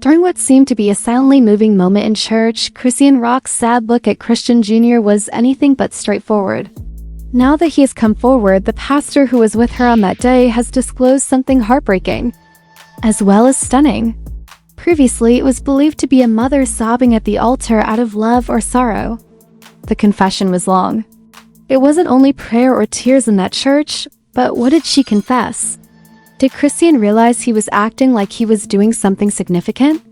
During what seemed to be a silently moving moment in church, Chrisean Rock's sad look at Christian Jr. was anything but straightforward. Now that he has come forward, the pastor who was with her on that day has disclosed something heartbreaking, as well as stunning. Previously, it was believed to be a mother sobbing at the altar out of love or sorrow. The confession was long. It wasn't only prayer or tears in that church, but what did she confess? Did Chrisean realize he was acting like he was doing something significant?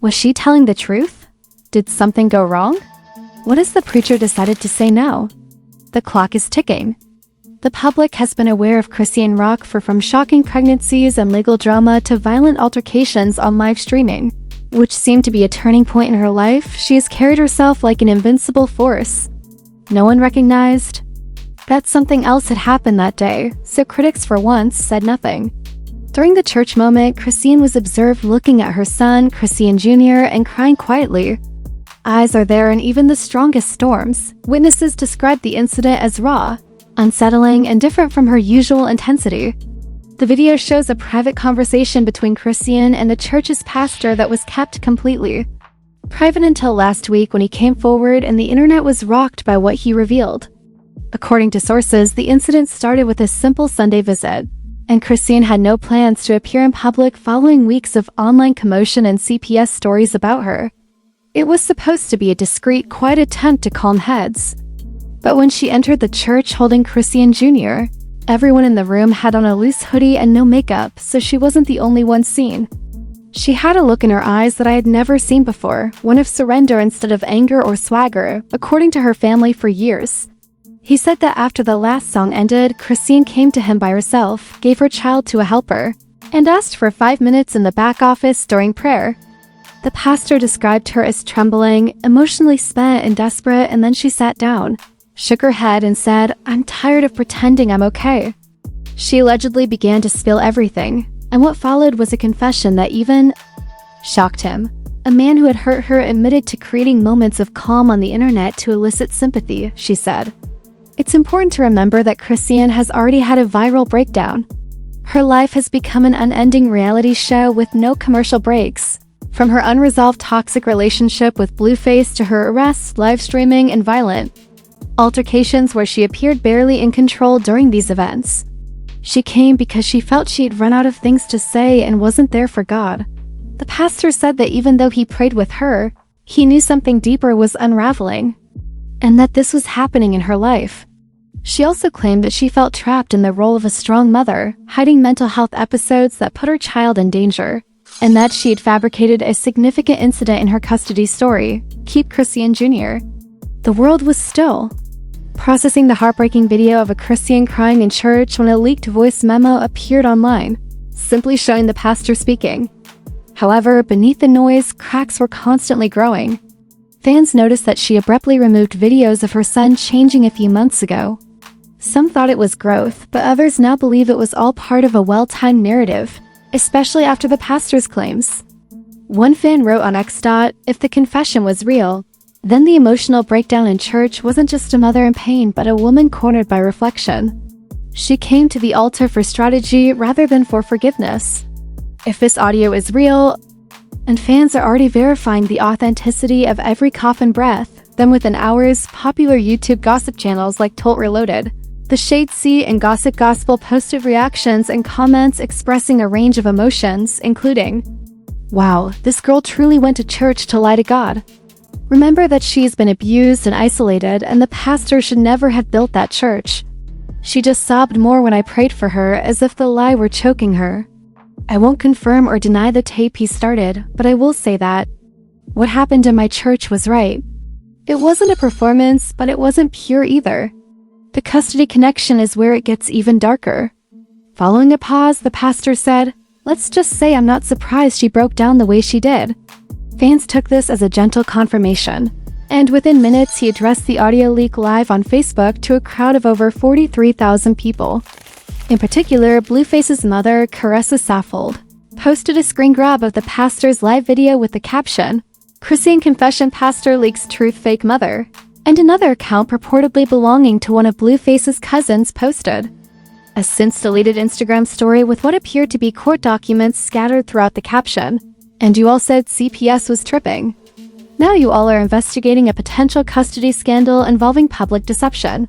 Was she telling the truth? Did something go wrong? What if the preacher decided to say no? The clock is ticking. The public has been aware of Chrisean Rock from shocking pregnancies and legal drama to violent altercations on live streaming, which seemed to be a turning point in her life. She has carried herself like an invincible force. No one recognized that something else had happened that day, so critics for once said nothing. During the church moment, Chrisean was observed looking at her son, Chrisean Jr., and crying quietly. Eyes are there in even the strongest storms. Witnesses described the incident as raw, unsettling, and different from her usual intensity. The video shows a private conversation between Chrisean and the church's pastor that was kept completely private until last week when he came forward and the internet was rocked by what he revealed. According to sources, the incident started with a simple Sunday visit, and Chrisean had no plans to appear in public following weeks of online commotion and CPS stories about her. It was supposed to be a discreet, quiet attempt to calm heads. But when she entered the church holding Chrisean Jr., everyone in the room had on a loose hoodie and no makeup, so she wasn't the only one seen. She had a look in her eyes that I had never seen before, one of surrender instead of anger or swagger, according to her family for years. He said that after the last song ended, Chrisean came to him by herself, gave her child to a helper, and asked for 5 minutes in the back office during prayer. The pastor described her as trembling, emotionally spent and desperate, and then she sat down, shook her head and said, "I'm tired of pretending I'm okay." She allegedly began to spill everything, and what followed was a confession that even shocked him. A man who had hurt her admitted to creating moments of calm on the internet to elicit sympathy, she said. It's important to remember that Chrisean has already had a viral breakdown. Her life has become an unending reality show with no commercial breaks. From her unresolved toxic relationship with Blueface to her arrests, live streaming, and violent altercations where she appeared barely in control during these events. She came because she felt she'd run out of things to say and wasn't there for God. The pastor said that even though he prayed with her, he knew something deeper was unraveling, and that this was happening in her life. She also claimed that she felt trapped in the role of a strong mother, hiding mental health episodes that put her child in danger, and that she had fabricated a significant incident in her custody story, Keep Chrisean Jr. The world was still processing the heartbreaking video of a Chrisean crying in church when a leaked voice memo appeared online, simply showing the pastor speaking. However, beneath the noise, cracks were constantly growing. Fans noticed that she abruptly removed videos of her son changing a few months ago. Some thought it was growth, but others now believe it was all part of a well-timed narrative, especially after the pastor's claims. One fan wrote on X. "If the confession was real, then the emotional breakdown in church wasn't just a mother in pain but a woman cornered by reflection. She came to the altar for strategy rather than for forgiveness. If this audio is real, and fans are already verifying the authenticity of every cough and breath, then within hours, popular YouTube gossip channels like Tolt Reloaded, The Shade Sea, and Gossip Gospel posted reactions and comments expressing a range of emotions, including, "Wow, this girl truly went to church to lie to God. Remember that she's been abused and isolated, and the pastor should never have built that church. She just sobbed more when I prayed for her, as if the lie were choking her. I won't confirm or deny the tape he started, but I will say that what happened in my church was right. It wasn't a performance, but it wasn't pure either. The custody connection is where it gets even darker." Following a pause, the pastor said, "Let's just say I'm not surprised she broke down the way she did." Fans took this as a gentle confirmation, and within minutes he addressed the audio leak live on Facebook to a crowd of over 43,000 people. In particular, Blueface's mother, Caressa Saffold, posted a screen grab of the pastor's live video with the caption, "Chrisean confession pastor leaks truth fake mother," and another account purportedly belonging to one of Blueface's cousins posted a since-deleted Instagram story with what appeared to be court documents scattered throughout the caption, And you all said CPS was tripping. Now you all are investigating a potential custody scandal involving public deception.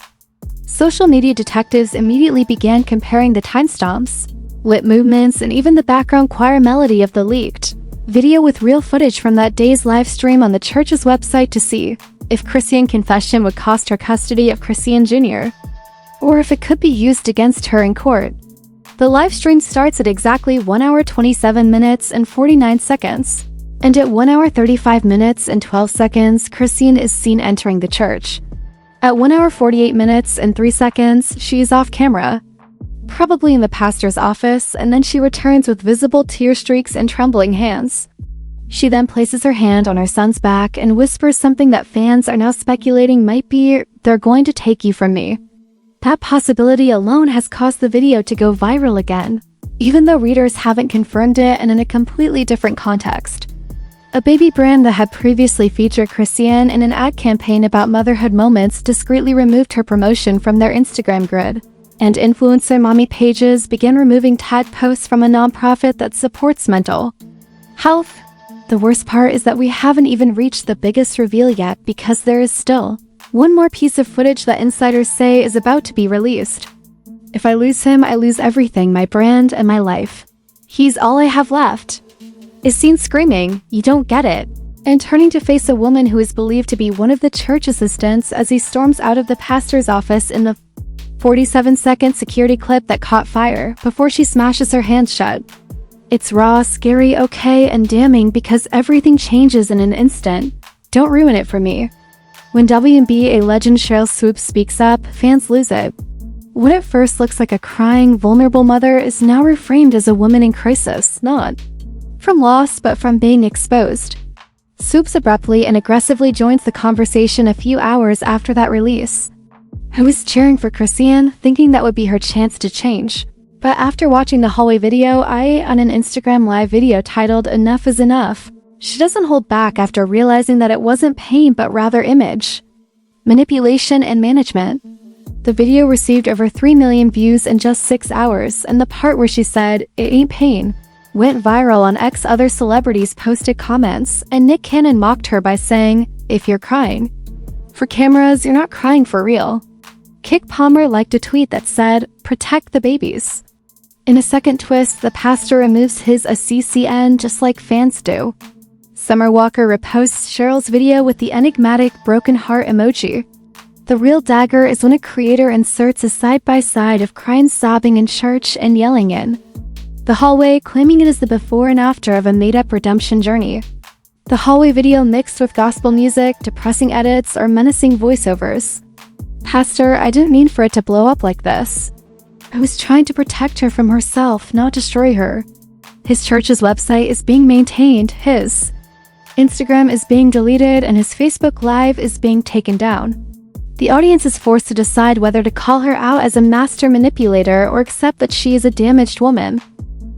Social media detectives immediately began comparing the timestamps, lip movements, and even the background choir melody of the leaked video with real footage from that day's live stream on the church's website to see if Chrisean confession would cost her custody of Chrisean Jr., or if it could be used against her in court. The live stream starts at exactly 1 hour 27 minutes and 49 seconds, and at 1 hour 35 minutes and 12 seconds, Chrisean is seen entering the church. At 1 hour 48 minutes and 3 seconds, she is off camera, probably in the pastor's office, and then she returns with visible tear streaks and trembling hands. She then places her hand on her son's back and whispers something that fans are now speculating might be, "They're going to take you from me." That possibility alone has caused the video to go viral again, even though readers haven't confirmed it and in a completely different context. A baby brand that had previously featured Chrisean in an ad campaign about motherhood moments discreetly removed her promotion from their Instagram grid, and influencer mommy pages began removing tag posts from a nonprofit that supports mental health. The worst part is that we haven't even reached the biggest reveal yet because there is still one more piece of footage that insiders say is about to be released. "If I lose him, I lose everything, my brand and my life. He's all I have left," is seen screaming, "You don't get it," and turning to face a woman who is believed to be one of the church assistants as he storms out of the pastor's office in the 47-second security clip that caught fire before she smashes her hands shut. It's raw, scary, okay, and damning because everything changes in an instant. Don't ruin it for me. When WNBA legend Cheryl Swoops speaks up, fans lose it. What at first looks like a crying, vulnerable mother is now reframed as a woman in crisis, not from loss but from being exposed. Swoops abruptly and aggressively joins the conversation a few hours after that release. "I was cheering for Chrisean, thinking that would be her chance to change. But after watching the hallway video, on an Instagram live video titled 'Enough is Enough,' she doesn't hold back after realizing that it wasn't pain but rather image manipulation and management." The video received over 3 million views in just 6 hours, and the part where she said, "It ain't pain," went viral on X. Other celebrities posted comments, and Nick Cannon mocked her by saying, "If you're crying for cameras, you're not crying for real." Kick Palmer liked a tweet that said, "Protect the babies." In a second twist, the pastor removes his ACCN just like fans do. Summer Walker reposts Cheryl's video with the enigmatic broken heart emoji. The real dagger is when a creator inserts a side-by-side of crying sobbing in church and yelling in the hallway, claiming it is the before and after of a made-up redemption journey. The hallway video mixed with gospel music, depressing edits, or menacing voiceovers. "Pastor, I didn't mean for it to blow up like this. I was trying to protect her from herself, not destroy her. His church's website is being maintained, his Instagram is being deleted, and his Facebook Live is being taken down." The audience is forced to decide whether to call her out as a master manipulator or accept that she is a damaged woman.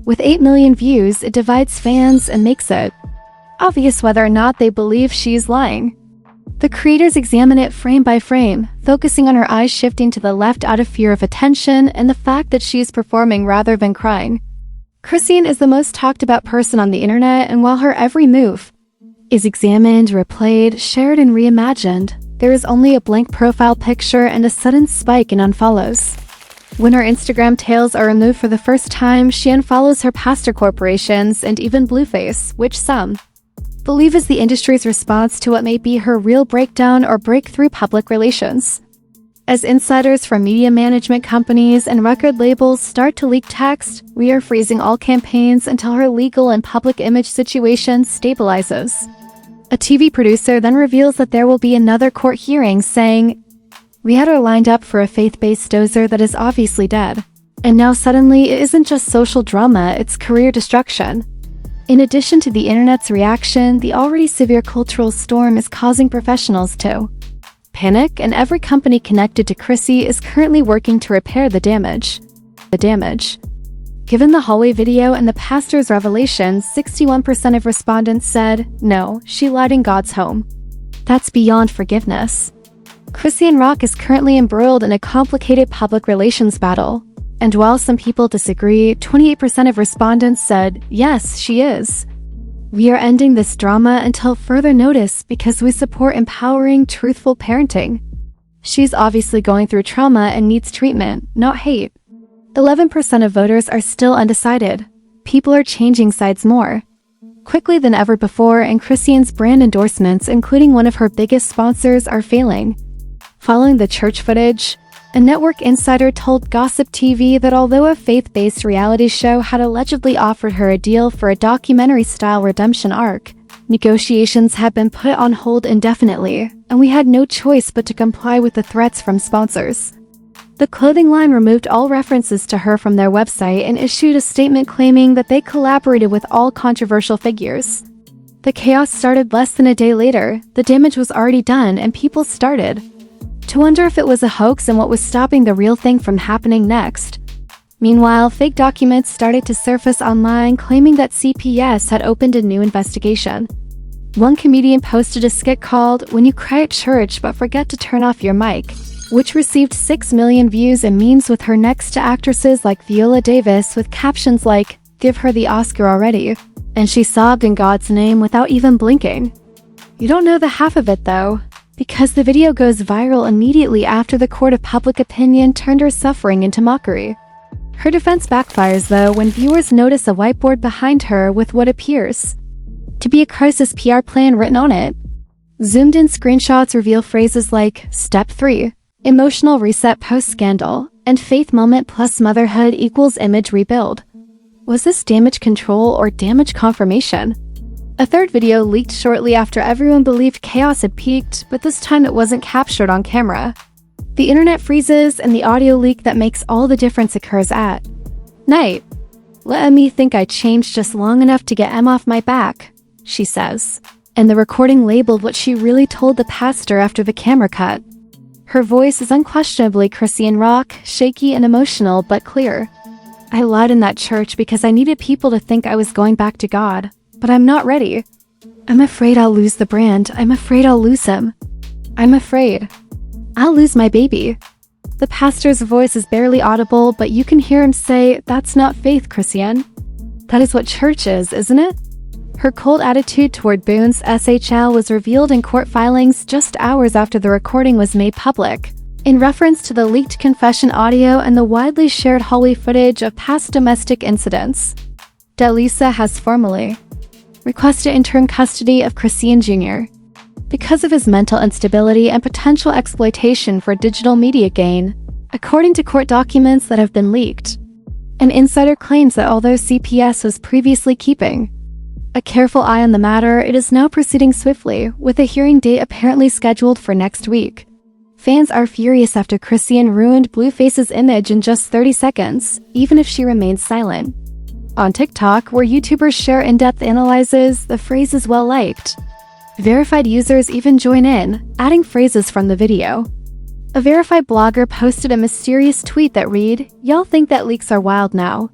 With 8 million views, it divides fans and makes it obvious whether or not they believe she is lying. The creators examine it frame by frame, focusing on her eyes shifting to the left out of fear of attention and the fact that she is performing rather than crying. Chrisean is the most talked about person on the internet, and while her every move is examined, replayed, shared, and reimagined, there is only a blank profile picture and a sudden spike in unfollows. When her Instagram tails are removed for the first time, she unfollows her pastor corporations and even Blueface, which some believe is the industry's response to what may be her real breakdown or breakthrough public relations. As insiders from media management companies and record labels start to leak text, we are freezing all campaigns until her legal and public image situation stabilizes. A TV producer then reveals that there will be another court hearing, saying, "We had her lined up for a faith-based dozer that is obviously dead. And now suddenly it isn't just social drama, it's career destruction." In addition to the internet's reaction, the already severe cultural storm is causing professionals to panic, and every company connected to Chrissy is currently working to repair the damage. Given the hallway video and the pastor's revelations, 61% of respondents said, "No, she lied in God's home." That's beyond forgiveness. Chrisean Rock is currently embroiled in a complicated public relations battle. And while some people disagree, 28% of respondents said, "Yes, she is." We are ending this drama until further notice because we support empowering, truthful parenting. She's obviously going through trauma and needs treatment, not hate. 11% of voters are still undecided. People are changing sides more quickly than ever before, and Chrisean's brand endorsements, including one of her biggest sponsors, are failing. Following the church footage, a network insider told Gossip TV that although a faith-based reality show had allegedly offered her a deal for a documentary-style redemption arc, negotiations had been put on hold indefinitely, and we had no choice but to comply with the threats from sponsors. The clothing line removed all references to her from their website and issued a statement claiming that they collaborated with all controversial figures. The chaos started less than a day later. The damage was already done, and people started to wonder if it was a hoax and what was stopping the real thing from happening next. Meanwhile, fake documents started to surface online claiming that CPS had opened a new investigation. One comedian posted a skit called "When You Cry at Church But Forget to Turn Off Your Mic," which received 6 million views and memes with her next to actresses like Viola Davis with captions like, "Give her the Oscar already," and she sobbed in God's name without even blinking. You don't know the half of it though, because the video goes viral immediately after the court of public opinion turned her suffering into mockery. Her defense backfires though when viewers notice a whiteboard behind her with what appears to be a crisis PR plan written on it. Zoomed-in screenshots reveal phrases like Step 3, Emotional Reset Post-Scandal, and Faith Moment plus Motherhood equals Image Rebuild. Was this damage control or damage confirmation? A third video leaked shortly after everyone believed chaos had peaked, but this time it wasn't captured on camera. The internet freezes and the audio leak that makes all the difference occurs at night. "Let me think I changed just long enough to get Em off my back," she says. And the recording labeled what she really told the pastor after the camera cut. Her voice is unquestionably Chrisean rock, shaky and emotional but clear. "I lied in that church because I needed people to think I was going back to God. But I'm not ready. I'm afraid I'll lose the brand. I'm afraid I'll lose him. I'm afraid I'll lose my baby." The pastor's voice is barely audible, but you can hear him say, "That's not faith, Chrisean. That is what church is, isn't it?" Her cold attitude toward Boone's SHL was revealed in court filings just hours after the recording was made public, in reference to the leaked confession audio and the widely shared hallway footage of past domestic incidents. Delisa has formally requested interim custody of Chrisean Jr. because of his mental instability and potential exploitation for digital media gain, according to court documents that have been leaked. An insider claims that although CPS was previously keeping a careful eye on the matter, it is now proceeding swiftly, with a hearing date apparently scheduled for next week. Fans are furious after Chrisean ruined Blueface's image in just 30 seconds, even if she remains silent. On TikTok, where YouTubers share in-depth analyses, the phrase is well liked. Verified users even join in, adding phrases from the video. A verified blogger posted a mysterious tweet that read, "Y'all think that leaks are wild now?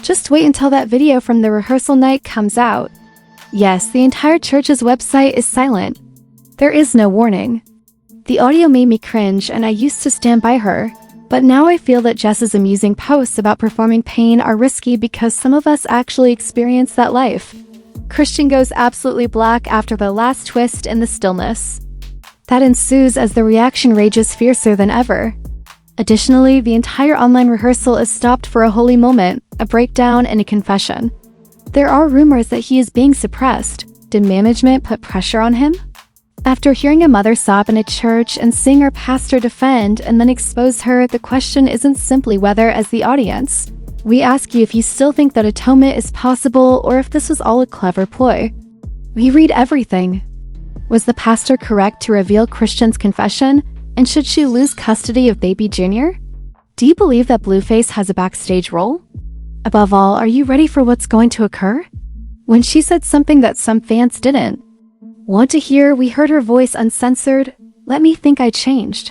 Just wait until that video from the rehearsal night comes out." Yes, the entire church's website is silent. There is no warning. The audio made me cringe and I used to stand by her. But now I feel that Jess's amusing posts about performing pain are risky because some of us actually experience that life. Chrisean goes absolutely black after the last twist in the stillness that ensues as the reaction rages fiercer than ever. Additionally, the entire online rehearsal is stopped for a holy moment, a breakdown, and a confession. There are rumors that he is being suppressed. Did management put pressure on him? After hearing a mother sob in a church and seeing her pastor defend and then expose her, the question isn't simply whether, as the audience, we ask you if you still think that atonement is possible or if this was all a clever ploy. We read everything. Was the pastor correct to reveal Chrisean's confession, and should she lose custody of baby Jr.? Do you believe that Blueface has a backstage role? Above all, are you ready for what's going to occur? When she said something that some fans didn't want to hear, we heard her voice uncensored. "Let me think I changed."